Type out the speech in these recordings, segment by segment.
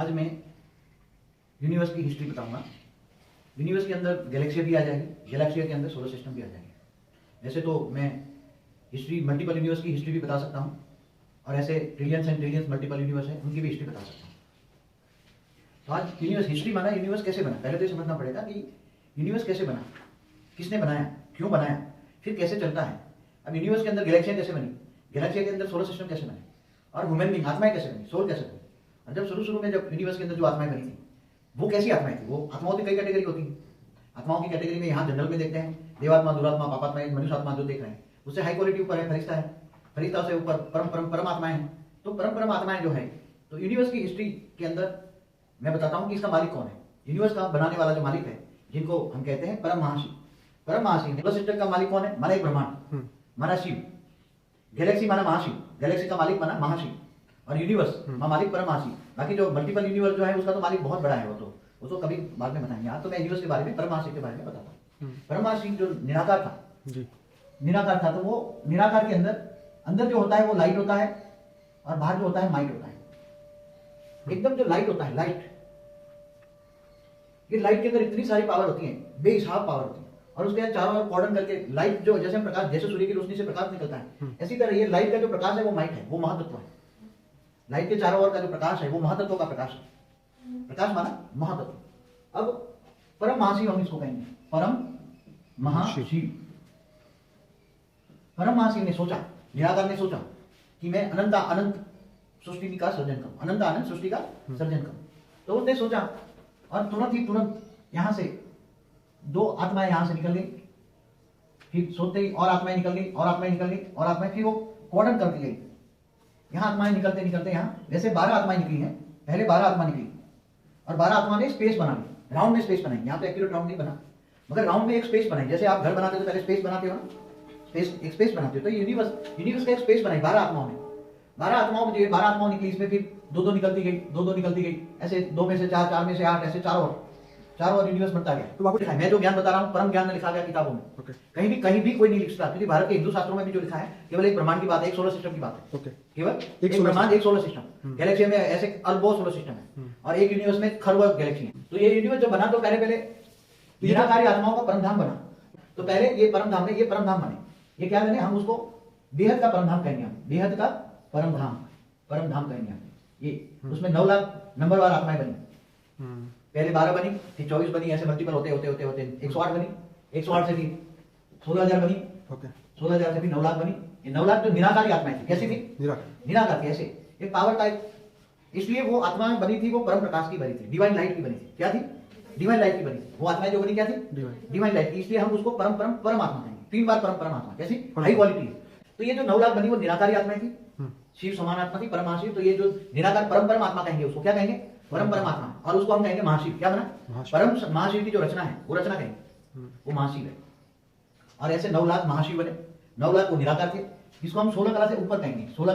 आज मैं यूनिवर्स की हिस्ट्री बताऊंगा। यूनिवर्स के अंदर गैलेक्सी भी आ जाएगी, गैलेक्सी के अंदर सोलर सिस्टम भी आ जाएंगे। वैसे तो मैं हिस्ट्री मल्टीपल यूनिवर्स की हिस्ट्री भी बता सकता हूँ, और ऐसे trillions and trillions multiple universe है उनकी भी हिस्ट्री बता सकता हूँ। तो आज यूनिवर्स हिस्ट्री माना, यूनिवर्स कैसे बना, पहले तो ये समझना पड़ेगा कि यूनिवर्स कैसे बना, किसने बनाया, क्यों बनाया, फिर कैसे चलता है। अब यूनिवर्स के अंदर गैलेक्सियाँ कैसे बनी, गैलेक्सी के अंदर सोलर सिस्टम कैसे बने, और ह्यूमन बीइंग आत्माएं कैसे बनी, सोल कैसे बनी। और जब शुरू में जब यूनिवर्स के अंदर जो आत्माएं बनी थी वो कैसी आत्माएं थी, वो आत्माओं की कई कैटेगरी होती है। आत्माओं की कैटेगरी में यहाँ जनरल में देखते हैं देवात्मा, दुरात्मा, पापात्मा, मनुष्य आत्मा जो देख रहे हैं उससे हाई क्वालिटी ऊपर है फरिश्ता है, फरिश्ता से ऊपर परम आत्माएं हैं। तो परम आत्माएं जो है, तो यूनिवर्स की हिस्ट्री के अंदर मैं बताता हूँ कि इसका मालिक कौन है। यूनिवर्स का बनाने वाला जो मालिक है, जिनको हम कहते हैं परम महाशिव। परम महाशिव सोलर सिस्टम का मालिक कौन है, माना एक ब्रह्मांड, माना शिव। गैलेक्सी माना महाशिव, गैलेक्सी का मालिक माना महाशिव, और यूनिवर्स मालिक परम महाशिव। बाकी जो मल्टीपल यूनिवर्स जो है उसका तो मालिक बहुत बड़ा है, वो तो कभी बाद में बताएंगे। आज तो मैं यूनिवर्स के बारे में, परम महाशिव के बारे में बताता हूँ। परम महाशिव जो निराकार था, निराकार था, तो वो निराकार के अंदर जो होता है वो लाइट होता है, और बाहर जो होता है माइट होता है। एकदम जो लाइट होता है, लाइट, ये लाइट के अंदर इतनी सारी पावर होती है, बेहिसाब पावर होती है, और उसके चारों ओर कॉर्डन करके लाइट जो जैसे प्रकाश, जैसे सूर्य की रोशनी से प्रकाश निकलता है, इसी तरह ये लाइट का जो प्रकाश है वो माइट है, वो महातत्व है। लाइट के चारों ओर का जो प्रकाश है वो महातत्व का प्रकाश है। प्रकाश माना महातत्व। अब परम महाशिव हम इसको कहेंगे, परम महाशिव। परम महाशिव ने सोचा, निराकार ने सोचा कि मैं अनंत सृष्टि का सर्जन करूं, अनंत सृष्टि का सर्जन करूं। तो उसने सोचा, और तुरंत यहां से दो आत्माएं यहां से निकल गई, फिर सोते ही और आत्माएं निकल गई, और आत्माएं निकल गई, और आत्माएं, फिर वो कॉर्डन करके गई। यहां आत्माएं निकलते निकलते यहां वैसे 12 आत्माएं निकली हैं, पहले 12 आत्मा निकली, और 12 आत्मा ने स्पेस बना ली, राउंड में स्पेस बनाई। यहाँ पे एक्यूरेट राउंड नहीं बना, मगर राउंड में एक स्पेस बनाई। जैसे आप घर बनाते हो तो पहले स्पेस बनाते हो ना, एक स्पेस बनाते हो, तो यूनिवर्स का एक स्पेस बनाई 12 आत्माओं ने। 12 आत्माओं में 12 आत्माओं निकली, इसमें फिर दो निकलती गई, दो निकलती गई, ऐसे 2 में से 4, 4 में से 8, ऐसे चारों और यूनिवर्स बनता गया। तो आपको मैं जो ज्ञान बता रहा हूँ परम ज्ञान में लिखा गया किताबों में। कहीं भी कोई नहीं लिखता, क्योंकि भारत के हिंदू शास्त्रों में भी जो लिखा है केवल एक ब्रह्मांड की बात है, एक सोलर सिस्टम की बात है। केवल एक ब्रह्मांड, एक सोलर सिस्टम। गैलेक्सी में ऐसे अरबों सोलर सिस्टम है, और एक यूनिवर्स में खरबों गैलेक्सी है। तो ये यूनिवर्स जो बना, तो पहले निराकारी आत्माओं का परमधाम बना। तो पहले ये परमधाम में, ये परमधाम बने, ये क्या बने, हम उसको बेहद का परमधाम कहेंगे, हम बेहद का परमधाम कहेंगे हम। ये उसमें 9 लाख नंबरवार आत्माएं बनी। पहले 12 बनी, फिर 24 बनी, ऐसे मल्टीपल होते 108 बनी, 108 से फिर 16,000 बनी, 16,000 से फिर 9 लाख बनी। ये 9 लाख जो निराकारी आत्माएं थी, कैसी थी, निराकार थी, ऐसे एक पावर टाइप। इसलिए वो आत्माएं बनी थी, वो परम प्रकाश की बनी थी, डिवाइन लाइट की बनी थी। क्या थी, डिवाइन लाइट की बनी। वो आत्माएं जो बनी क्या थी, डिवाइन लाइट की। इसलिए हम उसको परम आत्मा कहेंगे। 3 बार परम आत्मा, कैसी, हाई क्वालिटी। तो ये जो 9 लाख बनी वो निराकारी आत्माएं थी, शिव समान आत्मा थी, परम महाशिव। तो ये जो निराकार परम आत्मा कहेंगे, उसको क्या कहेंगे, परम आत्मा, और उसको हम कहेंगे महाशिव। क्या बना, परम महाशिव की जो रचना है वो रचना कहेंगे, वो महाशिव है। और ऐसे 9 लाख महाशिव बने। 9 लाख वो निराकार थे, जिसको हम 16 कला से ऊपर कहेंगे, 16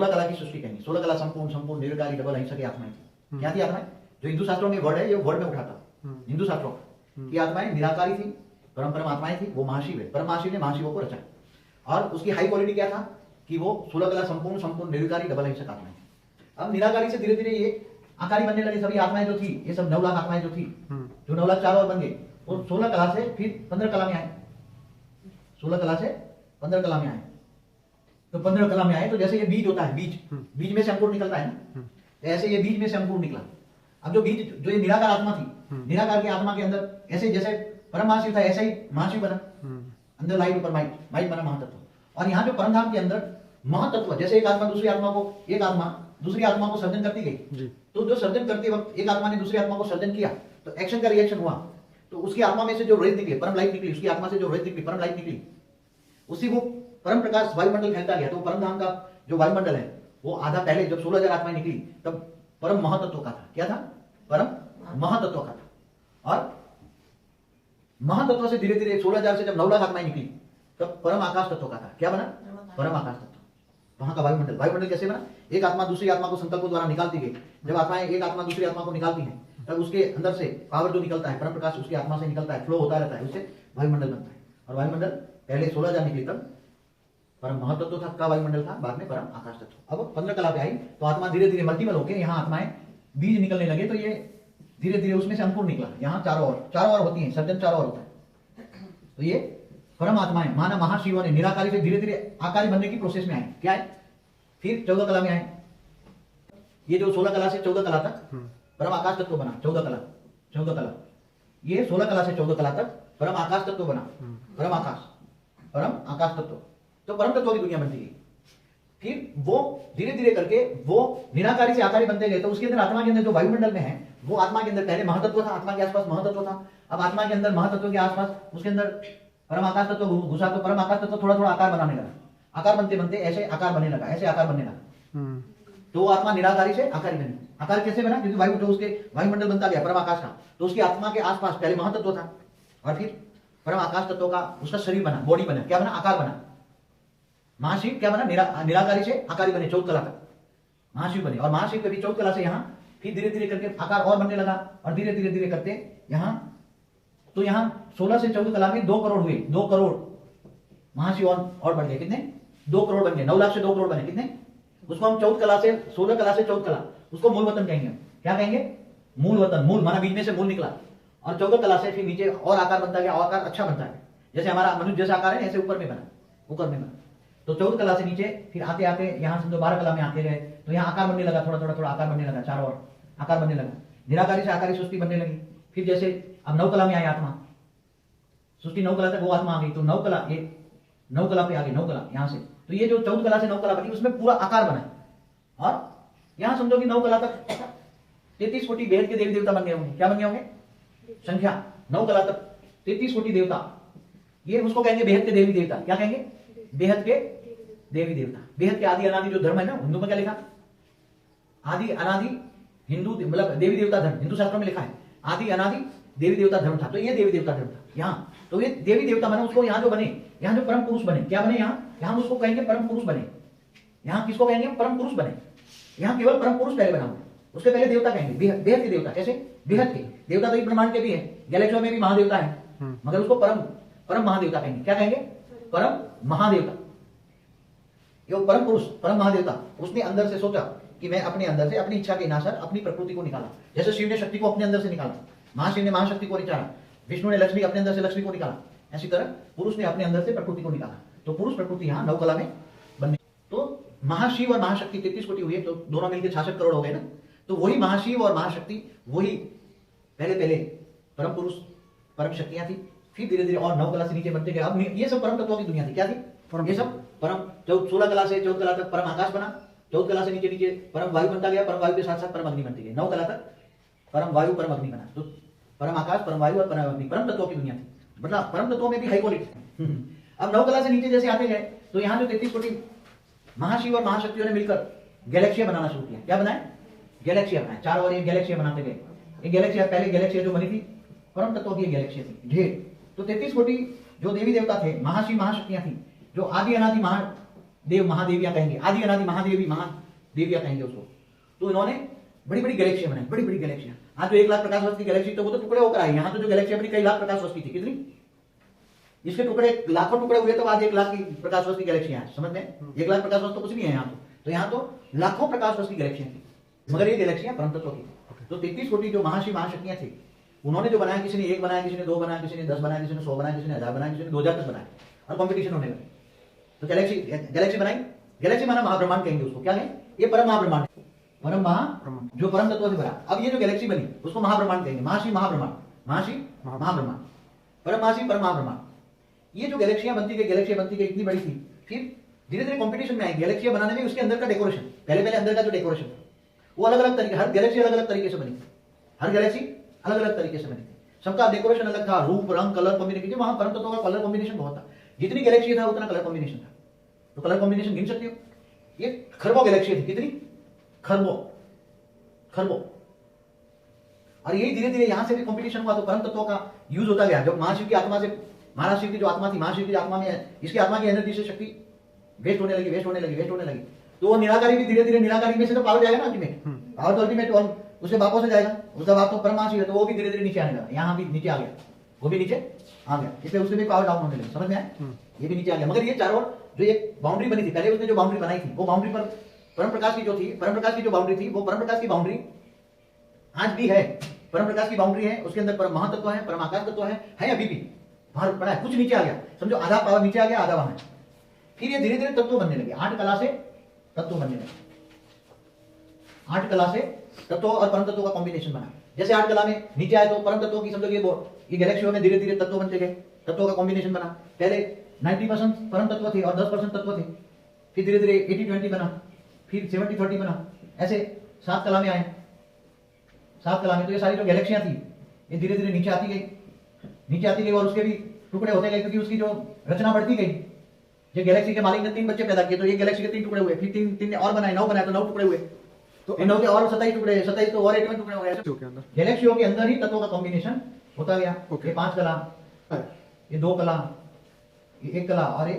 कला की सृष्टि कहेंगे। 16 कला संपूर्ण निर्विकारी डबल अहिंसा की आत्माएं थी। क्या थी आत्माएं, जो हिंदू शास्त्रों में वर्ड है, ये वर्ड में उठाता हिंदू शास्त्रों की आत्माएं निराकारी थी, परम आत्माएं थी, वो महाशिव है। परम महाशिव ने महाशिवों को रचा, और उसकी हाई क्वालिटी क्या था कि वो 16 कला संपूर्ण निर्विकारी डबल अहिंसक आत्माएं थी। अब निराकारी से धीरे धीरे ये आकारी बनने लगे। सभी आत्माएं जो थी, ये सब 9 लाख आत्माएं जो थी, जो 9 लाख 4 और बन गए, और 16 कला से फिर 15 कला में आए। 16 कला से 15 कला में आए। तो 15 कला में आए, तो जैसे ये बीज होता है, बीज में से अंकुर निकलता है ना, ऐसे ये बीज में से अंकुर निकला। अब जो बीज, जो ये निराकार आत्मा थी, निराकार की आत्मा के अंदर ऐसे जैसे परम महाशिव था, ऐसा ही महाशिव बना। अंदर लाइट, ऊपर माइट बना महातत्व। और यहाँ जो परमधाम के अंदर महातत्व, जैसे एक आत्मा दूसरी आत्मा को सर्जन करती गई, तो जो सर्जन करते वक्त एक आत्मा ने दूसरी आत्मा को सर्जन किया, तो एक्शन का रिएक्शन हुआ, तो उसकी आत्मा में से जो रेज निकली, परम लाइट निकली, उसकी आत्मा से जो रेज निकली, परम लाइट निकली, उसी वो परम प्रकाश वायुमंडल फैलता गया। तो परमधाम का जो वायुमंडल है वो आधा, पहले जब 16,000 आत्माएं निकली तब परम महातत्व का था। क्या था, परम महातत्व का था। और महातत्व से धीरे धीरे 16,000 से जब 9 लाख आत्माएं निकली तब परम आकाश तत्व का था। क्या बना, परम आकाश तत्व। वहां का वायुमंडल कैसे बना, एक आत्मा दूसरी आत्मा को संकल्पों द्वारा निकालती गई। जब आत्माएं एक आत्मा दूसरी आत्मा को निकालती हैं, तब उसके अंदर से पावर जो निकलता है, परम प्रकाश उसकी आत्मा से निकलता है, फ्लो होता रहता है, उससे वायुमंडल बनता है। और वायुमंडल पहले 16,000 निकली तब परम महातत्व था का वायुमंडल था, बाद में परम आकाश तत्व। अब 15 कला पे आई, तो आत्मा धीरे धीरे मल्टीपल होकर यहाँ आत्माएं बीज निकलने लगे तो ये धीरे धीरे उसमें से अंकुर निकला। यहाँ चारों ओर होती है, सर्जन चारों ओर होता है। तो ये परमात्माएं माना महाशिवों ने निराकारी से धीरे धीरे आकारी बनने की प्रोसेस में आए। क्या है? फिर 14 कला में आए। ये जो 16 कला से 14 कला तक परम आकाश तत्व बना। 14 कला ये 16 कला से 14 कला तक परम आकाश तत्व बना। परम आकाश तत्व, तो परम तत्व की दुनिया बनती है। फिर वो धीरे धीरे करके वो निराकारी से आकारी बनते गए। तो उसके अंदर आत्मा के अंदर जो वायुमंडल में है, वो आत्मा के अंदर पहले महातत्व था, आत्मा के आसपास महातत्व था। अब आत्मा के अंदर महातत्व के आसपास उसके अंदर परम आकाश तत्व घुसा, तो परम आकाश तत्व थोड़ा थोड़ा आकार बनाने लगा। आकार बनते बनते ऐसे आकार बनने लगा, ऐसे आकार बनने लगा। तो वो आत्मा निराकारी से आकारी बनी। आकार कैसे बना? क्योंकि वायु जो उसके वायुमंडल बनता गया परम आकाश का, तो उसकी आत्मा के आसपास पहले महातत्व था और फिर परम आकाश तत्व का उसका शरीर बना, बॉडी बना। क्या बना? आकार बना। महाशिव क्या बना? निराकारी से आकारी बने, 14 कला तक महाशिव बने। और महाशिव के भी 14 कला से यहाँ फिर धीरे धीरे करके आकार और बनने लगा और धीरे धीरे धीरे करते यहाँ, तो यहाँ 16 से 14 कला में 2 करोड़ हुए। 2 करोड़ महाशिव और बढ़ गए। कितने? 2 करोड़ बन गए। 9 लाख से 2 करोड़ बने। कितने? उसको हम 14 कला से 16 कला से 14 कला, उसको मूल वतन कहेंगे। क्या कहेंगे? मूल वतन। मूल माना बीज में से मूल निकला। और 14 कला से फिर नीचे और आकार बनता गया, और आकार अच्छा बनता है। जैसे हमारा मनुष्य जैसा आकार है, ऐसे ऊपर में बना। तो 14 कला से नीचे फिर आते आते यहाँ समझो 12 कला में आते गए, तो यहाँ आकार बनने लगा, थोड़ा आकार बनने लगा, चारों ओर आकार बनने लगा। निराकारी से आकारी सृष्टि बनने लगी। फिर जैसे अब 9 कला में आई आत्मा, सृष्टि 9 कला तक वो आत्मा आ गई, तो 9 कला ये 9 कला पे आ गई। 9 कला यहाँ से, तो ये जो 14 कला से 9 कला बनी, उसमें पूरा आकार बना। और यहाँ समझो कि 9 कला तक 33 कोटि बेहद के देवी देवता बन गए होंगे। क्या बन गए होंगे? संख्या 9 कला तक 33 कोटि देवता, ये उसको कहेंगे बेहद के देवी देवता। क्या कहेंगे? बेहद के देवी देवता। बेहद के आदि अनादि जो धर्म है ना, हिंदू में क्या लिखा? आदि अनादि हिंदू मतलब देवी देवता धर्म, हिंदू शास्त्रों में लिखा है आदि अनादि देवी देवता धर्म था। तो ये देवी देवता धर्म था यहाँ। तो ये देवी देवता बने, उसको यहाँ जो बने, यहाँ जो परम पुरुष बने, क्या बने? यहाँ उसको कहेंगे परम पुरुष बने। यहाँ किसको कहेंगे? परम पुरुष बने। यहाँ केवल परम पुरुष पहले बना हुआ, उसके पहले देवता कहेंगे बेहद के देवता। कैसे? बेहद के देवता तो ये ब्रह्मांड के भी है, गैलेक्सियों में भी महादेवता है, मगर उसको परम महादेवता कहेंगे। क्या कहेंगे? परम महादेवता। ये परम पुरुष, परम महादेवता, उसने अंदर से सोचा कि मैं अपने अंदर से अपनी इच्छा के अनुसार अपनी प्रकृति को निकाला। जैसे शिव ने शक्ति को अपने अंदर से निकाला, महाशिव ने महाशक्ति को निकाला, विष्णु ने लक्ष्मी अपने अंदर से लक्ष्मी को निकाला, ऐसी तरह पुरुष ने अपने अंदर से प्रकृति को निकाला। तो पुरुष प्रकृति यहाँ 9 कला में बनने। तो महाशिव और महाशक्ति 33 कोटि हुई, तो दोनों मिलकर 66 करोड़ हो गए ना। तो वही महाशिव और महाशक्ति, वही पहले परम पुरुष परम शक्तियां थी। फिर धीरे धीरे और 9 कला से नीचे बनते गए। अब ये सब परम तत्वों की दुनिया थी। क्या थी? ये सब परम 16 कला से 14 कला तक परम आकाश बना। 14 कला से नीचे परम वायु बनता गया, परम वायु के साथ साथ परम अग्नि बनती गई। 9 कला तक परम वायु परम अग्नि बना। तो परम आकाश, परम वायु और परम अग्नि परम तत्वों की दुनिया थी। मतलब परम तत्वों में भी हाई क्वालिटी। अब 9 कला से नीचे जैसे आते गए, तो यहाँ जो 33 कोटि महाशिव और महाशक्तियों ने मिलकर गैलेक्सिया बनाना शुरू किया। क्या बनाए? गैलेक्सिया बनाए। चारों ओर एक गैलेक्सिया बनाते गए। एक गैलेक्सिया, पहले गैलेक्सिया जो बनी थी परम तत्वों की गैलेक्सिया थी ढेर। तो 33 कोटि जो देवी देवता थे, महाशिव महाशक्तियां थी, जो आदि अनादि महादेव महादेवियां कहेंगे, आदि अनादि महादेवी महादेवियां कहेंगे उसको। तो इन्होंने बड़ी बड़ी गैलेक्सियां बनाई, बड़ी बड़ी गैलेक्सियां। आज जो 1 लाख प्रकाश वर्ष की गैलेक्सी, तो वो तो टुकड़े होकर आई। यहाँ तो जो गैलेक्सियां बनी कई लाख प्रकाश वर्ष की थी। कितनी? इसके टुकड़े लाखों टुकड़े हुए, तो आज 1 लाख की प्रकाश वर्ष की गैलेक्सियां हैं। समझ में? 1 लाख प्रकाश वर्ष तो कुछ नहीं है यहाँ तो यहाँ तो लाखों प्रकाश वर्ष की गैलेक्सियां थी, मगर ये गैलेक्सियां परम तत्व की। तो 33 कोटि जो महाशिव महाशक्तियां थी, उन्होंने जो बनाया, किसी ने 1 बनाया, किसी ने 2 बनाया, किसी ने 10 बनाया, किसी ने 100 बनाया, किसी ने 1000 बनाया, किसी ने 2000 तक बनाया, और कॉम्पिटिशन होने लगे। तो गैलेक्सी बनाई। गैलेक्सी माना महाब्रह्मांड कहेंगे उसको। क्या है? ये परम महाब्रह्मांड, परम महा जो परम तत्व से भरा। अब ये जो गैलेक्सी बनी उसको महाब्रह्मांड कहेंगे। महाशिव महाब्रह्मांड, महाशिव महाब्रह्मांड, परम महाशिव परम महाब्रह्मांड। ये जो गैलेक्सियां बनती गई इतनी बड़ी थी। फिर धीरे धीरे कंपटीशन में आई गैलेक्सियां बनाने में। उसके अंदर का डेकोरेशन, पहले अंदर का जो डेकोरेशन था वो अलग अलग तरीके, हर गैलेक्सी अलग अलग तरीके से बनी थी। हर गैलेक्सी अलग अलग तरीके से बनी थी, सबका डेकोरेशन अलग था, रूप रंग कलर कॉम्बिनेशन। वहां परम तत्वों का कलर कॉम्बिनेशन बहुत था। जितनी गैलेक्सी था उतना कलर कॉम्बिनेशन था। तो कलर कॉम्बिनेशन गिन सकते हो, ये खरबों गैलेक्सी थी। कितनी? खरबों। और यही धीरे धीरे यहां से भी कंपटीशन हुआ, तो परम तत्वों का यूज होता गया। जब महाशिव की आत्मा से, महाशिव की जो आत्मा थी, महाशिव की आत्मा में इसकी आत्मा की एनर्जी से शक्ति वेस्ट होने लगी, तो वो निराकारी भी धीरे धीरे, निराकारी में से तो पावर जाएगा ना अल्टीमेट, पावर तो अल्टीमेट और उसके बापों से जाएगा। उसका बाप तो परम महाशिव है, तो वो भी धीरे धीरे नीचे आने लगा। यहाँ भी नीचे आ गया, वो भी नीचे आ गया, इसलिए उससे भी पावर डाउन होने लगी। समझ में आया? ये भी नीचे आ गया। मगर ये चारों जो एक बाउंड्री बनी थी, पहले उसने जो बाउंड्री बनाई थी, वो बाउंड्री पर परम प्रकाश की जो थी, परम प्रकाश की जो बाउंड्री थी, वो परम प्रकाश की बाउंड्री आज भी है, परम प्रकाश की बाउंड्री है, उसके अंदर परम महातत्व है, परम आकाश तत्व है अभी भी। बाहर पड़ा है, कुछ नीचे आ गया, समझो आधा पावर नीचे आ गया, आधा वहां है। फिर ये धीरे धीरे तत्व बनने लगे, 8 कला से तत्व बनने लगे, 8 कला से तत्व और परम तत्व का कॉम्बिनेशन बना। जैसे 8 कला में नीचे आए तो परम तत्व की समझो ये गैलेक्सियों में धीरे धीरे तत्व बनते गए, तत्वों का कॉम्बिनेशन बना। पहले 90% परम तत्व थे और 10% तत्व थे, फिर धीरे धीरे 80-20 बना, फिर 70-30 बना, ऐसे 7 कला में आए। 7 कला में तो ये सारी जो गैलेक्सियां थी ये धीरे धीरे नीचे आती गई और उसके भी टुकड़े होते गए, क्योंकि उसकी जो रचना बढ़ती गई। जो गैलेक्सी के मालिक ने 3 बच्चे पैदा किए तो ये गैलेक्सी के 3 टुकड़े हुए, फिर 3 ने और बनाए, 9 बनाए तो 9 टुकड़े हुए, तो 9 के और 27 टुकड़े, 27 तो और 81 टुकड़े हो गए। गैलेक्सियों के अंदर ही तत्वों का कॉम्बिनेशन होता गया। ये 5 कला, ये 2 कला, ये 1 कला और ये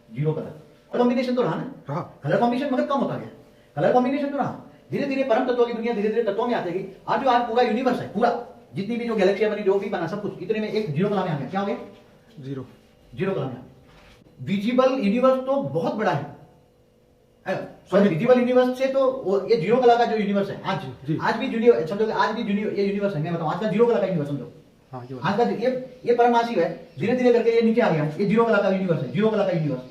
0 कला। कॉम्बिनेशन तो रहा ना, कलर कॉम्बिनेशन मगर कम होता गया, कलर कॉम्बिनेशन तो रहा। धीरे धीरे परम तत्वों की दुनिया धीरे धीरे तत्वों में आती गई। आज जो आज पूरा यूनिवर्स है, पूरा जितनी भी जो गैलेक्सियां बनी, जो भी बना, सब कुछ इतने में एक 0 कला में आ गया। क्या हो गया? 0 कला में। विजिबल यूनिवर्स तो बहुत बड़ा है, सॉरी विजिबल यूनिवर्स से तो ये 0 कला का जो यूनिवर्स है आज भी समझो, आज भी ये यूनिवर्स है। मैं बताऊं आज का 0 कला का यूनिवर्स समझो, आज का ये परमाशिव है, धीरे धीरे करके ये नीचे आ गया, ये 0 कला का यूनिवर्स है, 0 कला का यूनिवर्स।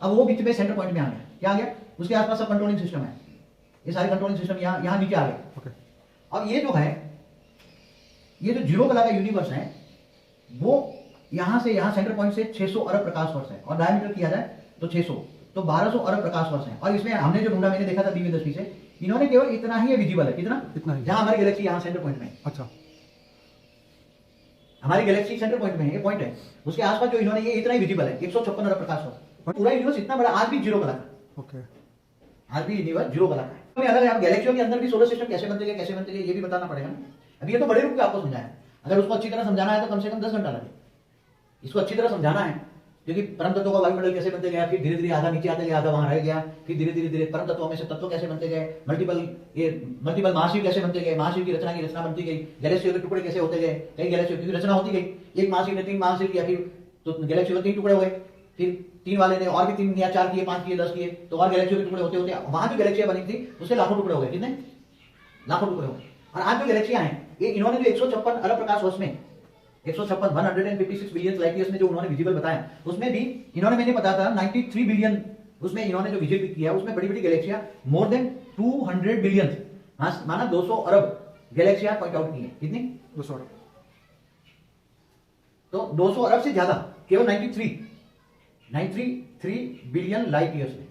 अब वो बीच में सेंटर पॉइंट में आ गया, क्या आ गया? उसके आसपास सब कंट्रोलिंग सिस्टम है, ये सारे कंट्रोलिंग सिस्टम यहाँ नीचे आ गए। अब ये जो है, ये जो 0 कला का यूनिवर्स है वो यहां से यहां सेंटर पॉइंट से 600 अरब प्रकाश वर्ष है, और डायमीटर किया जाए तो 600, तो 1200 अरब प्रकाश वर्ष है। और इसमें हमने जो ढूंढा, मैंने देखा था दिव्य दृष्टि से, इन्होंने केवल इतना ही विजिबल है, कितना ही, जहां हमारी गैलेक्सी यहां सेंटर पॉइंट में। अच्छा, हमारी गैलेक्सी सेंटर पॉइंट में है, ये पॉइंट है, उसके आसपास जो इन्होंने ये इतना ही विजिबल है, 156 अरब प्रकाश वर्ष। पूरा यूनिवर्स इतना बड़ा, आज भी 0 कला का, आज भी यूनिवर्स 0 कला का है। अलग गैलेक्सियों के अंदर भी सोलर सिस्टम कैसे बनते गए ये भी बताना पड़ेगा ना। अभी ये तो बड़े रूप में आपको समझाया, अगर उसको अच्छी तरह समझाना है तो कम से कम 10 घंटा लगे। इसको अच्छी तरह समझाना है, क्योंकि परम तत्वों का वायुमंडल कैसे बनते गया, फिर धीरे धीरे आधा नीचे आते गया, आधा वहां रह गया, फिर धीरे धीरे परम तत्वों में से तत्व कैसे बनते गए, मल्टीपल महाशिव कैसे बनते गए, महाशिव की रचना बनती गई, गैलेक्सियों के टुकड़े कैसे होते गए, कई गैलेक्सियों की रचना होती गई। एक महाशिव ने 3 महाशिव किया, फिर तो गैलेक्सियों के 3 टुकड़े हुए, फिर 3 वाले ने और भी 3 या 4 किए, 5 किए, 10 किए, तो और गैलेक्सियों के टुकड़े होते होते वहां जो गैलेक्सियां बनी थी उसके लाखों टुकड़े हो गए। कितने? लाखों टुकड़े हो गए। और आज जो गैलेक्सियां हैं, ये इन्होंने जो 156 अरब प्रकाश वर्ष में 156 बिलियन लाइट ईयर्स में जो उन्होंने विजिबल बताया, उसमें भी इन्होंने, मैंने बताया था 93 बिलियन, उसमें इन्होंने जो विजिबल किया उसमें बड़ी बड़ी गैलेक्सियां मोर देन 200 बिलियन, माना 200 अरब गैलेक्सियां पॉइंट आउट की है। कितनी? 200 अरब। तो 200 अरब से ज्यादा, केवल 93 बिलियन लाइट ईयर्स में,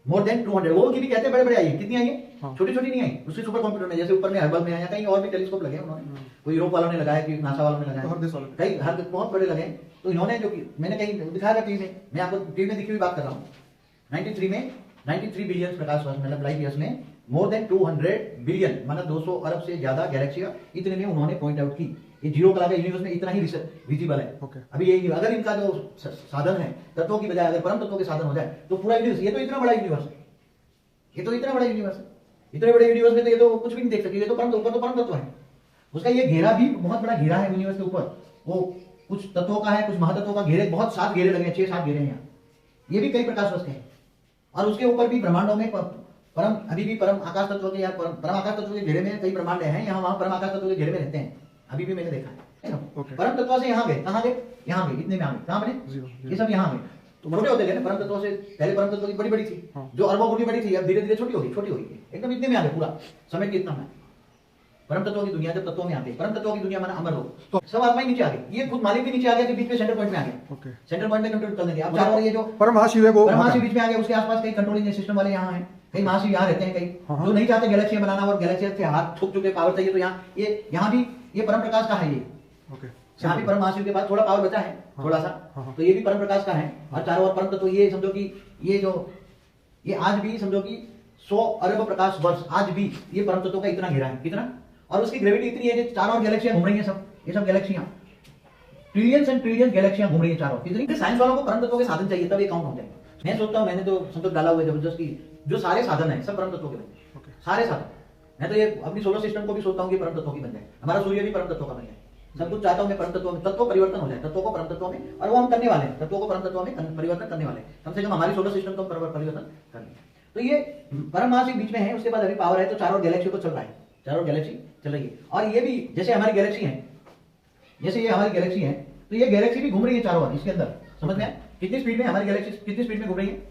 मोर देन 200। वो भी कहते हैं बड़े बड़े आई है, कितनी आई है? छोटी छोटी नहीं आई, उसके सुपर कंप्यूटर में, जैसे ऊपर में हर्बल में आया, कहीं और भी टेलीस्कोप लगे उन्होंने, कोई यूरोप वालों ने लगाया, कि नासा वालों ने लगाया, कई हर बहुत बड़े लगे। तो इन्होंने जो, मैंने कहीं दिखाया था टीवी में, मैं आपको टीवी में दिखी हुई बात कर रहा हूँ, 93 बिलियन प्रकाश वर्ष मतलब लाइट ईयर्स में मोर देन 200 बिलियन मतलब 200 अरब से ज्यादा गैलेक्सियां इतने में उन्होंने पॉइंट आउट की। ये 0 कला के यूनिवर्स में इतना ही विजिबल है। अभी ये अगर इनका जो साधन है तत्वों की बजाय अगर परम तत्वों के साधन हो जाए तो पूरा यूनिवर्स, ये तो इतना बड़ा यूनिवर्स है, ये तो इतना बड़ा यूनिवर्स है, इतने बड़े यूनिवर्स में तो ये तो कुछ भी नहीं देख सकते, ये तो परम तत्व है। उसका ये घेरा भी बहुत बड़ा घेरा है यूनिवर्स के ऊपर, वो कुछ तत्वों का है, कुछ महातत्वों का घेरे, बहुत 7 घेरे लगे हैं, 6-7 घेरे हैं यहाँ, ये भी कई प्रकाश वर्ष के हैं। और उसके ऊपर भी ब्रह्मांडों में परम, अभी भी परम आकाश तत्व के, या परम आकाश तत्व के घेरे में कई ब्रह्मांड हैं, यहाँ वहां परम आकाश तत्व के घेरे में रहते हैं, अभी भी मैंने देखा है। परम तत्व से यहाँ गए, कहाँ गए? यहाँ गए, इतने में आ गए, कहाँ बने? ये सब यहाँ गए, तो छोटे होते गए ना। परम तत्व से पहले परम तत्व की बड़ी बड़ी थी, जो अरबों गुनी बड़ी थी, अब धीरे धीरे छोटी होगी, एकदम इतने में आ गए, पूरा समय के इतना में। परम तत्वों की दुनिया जब तत्वों में आती है, परम तत्वों की दुनिया माना अमर हो, तो सब आत्मा ही नीचे आ गई, ये खुद मालिक भी नीचे आ गया, बीच में सेंटर पॉइंट में आ गया। सेंटर पॉइंट में कंट्रोल कर देंगे। अब चारों ये जो परमहाशिव है वो परमहाशिव बीच में आ गया, उसके आसपास कई कंट्रोलिंग सिस्टम वाले यहाँ हैं, कई महाशिव यहाँ रहते हैं, कई जो नहीं चाहते गैलेक्सी बनाना और गैलेक्सी से हाथ ठोक चुके पावर चाहिए, तो यहाँ भी ये परम प्रकाश का है। ये यहाँ भी परम महाशिव के पास थोड़ा पावर बचा है, थोड़ा सा, तो ये भी परम प्रकाश का है। और चारों ओर परम तत्व, ये समझो कि ये आज भी समझो कि 100 अरब प्रकाश वर्ष आज भी ये परम तत्व का इतना घेरा है, कितना, और उसकी ग्रेविटी इतनी है कि चारों ओर गैलेक्सियां घूम रही हैं, सब ये सब गैलेक्सियां, ट्रिलियंस एंड ट्रिलियंस गैलेक्सियां घूम रही हैं चारों। कितनी साइंस वालों को परम तत्वों के साधन चाहिए, तब ये काउंट हो जाए। मैं सोचता हूँ, मैंने तो संतोष डाला हुआ है जबरदस्त की, जो सारे साधन है सब परम तत्वों के बने, सारे साधन। मैं तो ये अपनी सोलर सिस्टम को भी सोचता हूँ कि परम तत्वों की बन जाए, हमारा सूर्य भी परम तत्वों का बन जाए, सब कुछ चाहता हूँ मैं परम तत्वों में, तत्व परिवर्तन हो जाए, तत्वों को परम तत्वों में, और वो हम करने वाले हैं, तत्वों को परम तत्वों में परिवर्तन करने वाले, कम से कम हमारी सोलर सिस्टम को परिवर्तन करनी है। तो ये परम महाशिव बीच में है, उसके बाद अभी पावर है, तो चारों गैलेक्सी को चल रहा है, चारों गैलेक्सी चल रही है। और ये भी जैसे हमारी गैलेक्सी है, जैसे ये हमारी गैलेक्सी है, तो ये गैलेक्सी भी घूम रही है चारों ओर इसके अंदर। समझ में आया? कितनी स्पीड में हमारी गैलेक्सी कितनी स्पीड में घूम रही है?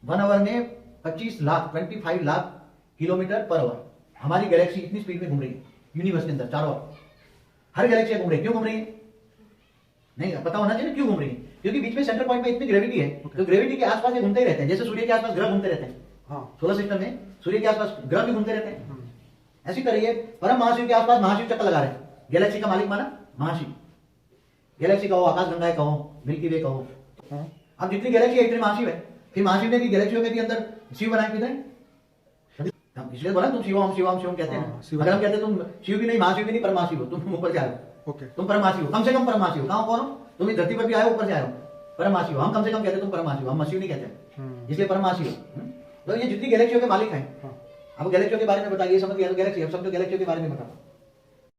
1 आवर में 25 लाख किलोमीटर पर आवर हमारी गैलेक्सी इतनी स्पीड में घूम रही है यूनिवर्स के अंदर चारों ओर। हर गैलेक्सी घूम रही है। क्यों घूम रही है? नहीं पता होना चाहिए क्यों घूम रही है। क्योंकि बीच में सेंटर पॉइंट में इतनी ग्रेविटी है, तो ग्रेविटी के आसपास ये घूमते ही रहते हैं। जैसे सूर्य के आसपास ग्रह घूमते रहते हैं, सोलर सिस्टम में सूर्य के आसपास ग्रह भी घूमते रहते हैं। ऐसी करिए परम महाशिव के आसपास महाशिव चक्कर लगा रहे हैं। गैलेक्सी का मालिक माना महाशिव। गैलेक्सी कहो, आकाश गंगा कहो, मिल्की वे कहो। अब जितनी गैलेक्सी है इतनी महाशिव है। फिर महाशिव ने भी गैलेक्सियों में भी अंदर शिव बनाए किधर? इसलिए बोला तुम शिवम शिवम शिवम कहते हैं। अगर हम कहते तुम शिव भी नहीं, महाशिव भी नहीं, परम महाशिव हो, तुम ऊपर से आए हो। तुम परम महाशिव हो, कम से कम परम महाशिव हो। कहाँ कौन हो तुम? इस धरती पर भी आए हो, ऊपर से आए हो, परम महाशिव हो। हम कम से कम कहते तुम परम महाशिव, हम महाशिव नहीं कहते, इसलिए परम महाशिव हो। तो ये जितनी गैलेक्सियों के मालिक हैं। अब गैलेक्सियों के बारे में बताइए, समझ गया तो गैलेक्सी, अब समझो गैलेक्सियों के बारे में बताओ।